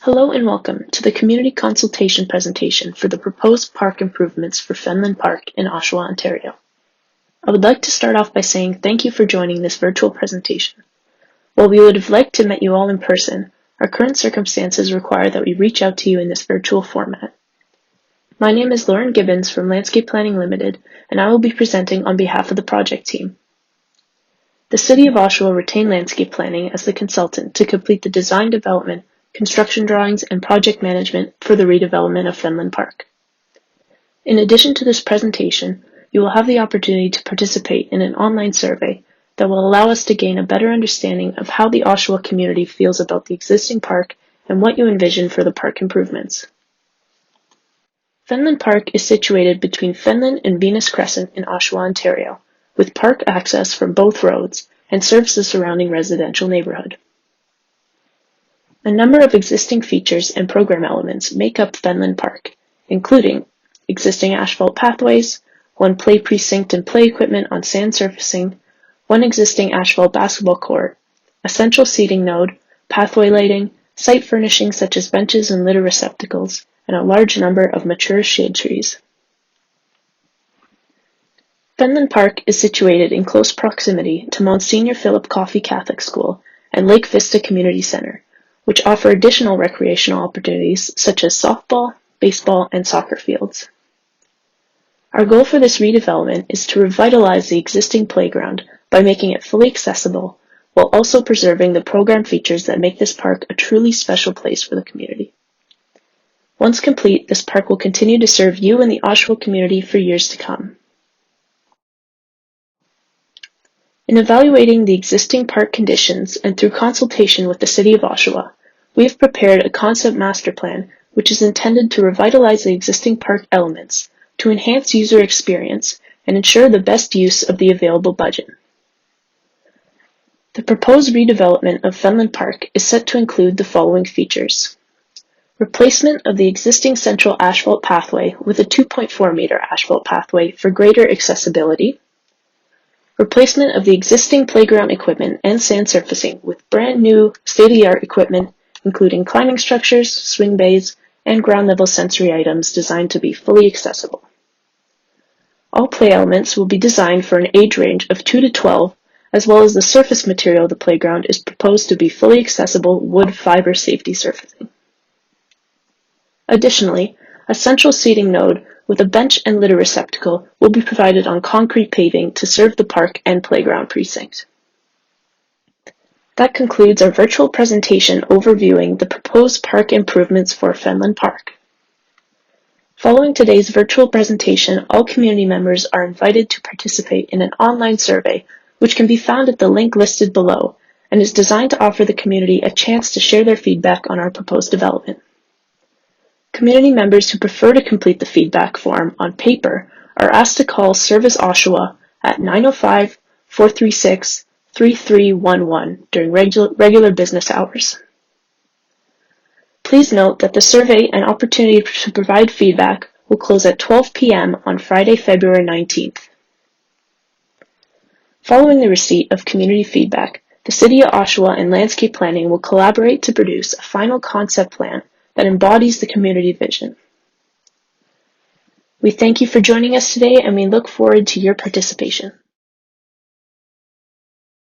Hello and welcome to the community consultation presentation for the proposed park improvements for Fenelon Park in Oshawa, Ontario. I would like to start off by saying thank you for joining this virtual presentation. While we would have liked to meet you all in person, our current circumstances require that we reach out to you in this virtual format. My name is Lauren Gibbons from Landscape Planning Limited, and I will be presenting on behalf of the project team. The City of Oshawa retained Landscape Planning as the consultant to complete the design development, construction drawings, and project management for the redevelopment of Fenelon Park. In addition to this presentation, you will have the opportunity to participate in an online survey that will allow us to gain a better understanding of how the Oshawa community feels about the existing park and what you envision for the park improvements. Fenelon Park is situated between Fenelon and Venus Crescent in Oshawa, Ontario, with park access from both roads and serves the surrounding residential neighborhood. A number of existing features and program elements make up Fenelon Park, including existing asphalt pathways, one play precinct and play equipment on sand surfacing, one existing asphalt basketball court, a central seating node, pathway lighting, site furnishings such as benches and litter receptacles, and a large number of mature shade trees. Fenelon Park is situated in close proximity to Monsignor Philip Coffey Catholic School and Lake Vista Community Center, which offer additional recreational opportunities such as softball, baseball, and soccer fields. Our goal for this redevelopment is to revitalize the existing playground by making it fully accessible while also preserving the program features that make this park a truly special place for the community. Once complete, this park will continue to serve you and the Oshawa community for years to come. In evaluating the existing park conditions and through consultation with the City of Oshawa, we have prepared a concept master plan which is intended to revitalize the existing park elements, to enhance user experience, and ensure the best use of the available budget. The proposed redevelopment of Fenelon Park is set to include the following features: replacement of the existing central asphalt pathway with a 2.4-meter asphalt pathway for greater accessibility, replacement of the existing playground equipment and sand surfacing with brand new state-of-the-art equipment, including climbing structures, swing bays, and ground-level sensory items designed to be fully accessible. All play elements will be designed for an age range of 2 to 12, as well as the surface material of the playground is proposed to be fully accessible wood fiber safety surfacing. Additionally, a central seating node with a bench and litter receptacle will be provided on concrete paving to serve the park and playground precinct. That concludes our virtual presentation overviewing the proposed park improvements for Fenelon Park. Following today's virtual presentation, all community members are invited to participate in an online survey, which can be found at the link listed below, and is designed to offer the community a chance to share their feedback on our proposed development. Community members who prefer to complete the feedback form on paper are asked to call Service Oshawa at 905-436-3311 during regular business hours. Please note that the survey and opportunity to provide feedback will close at 12 p.m. on Friday, February 19th. Following the receipt of community feedback, the City of Oshawa and Landscape Planning will collaborate to produce a final concept plan that embodies the community vision. We thank you for joining us today, and we look forward to your participation.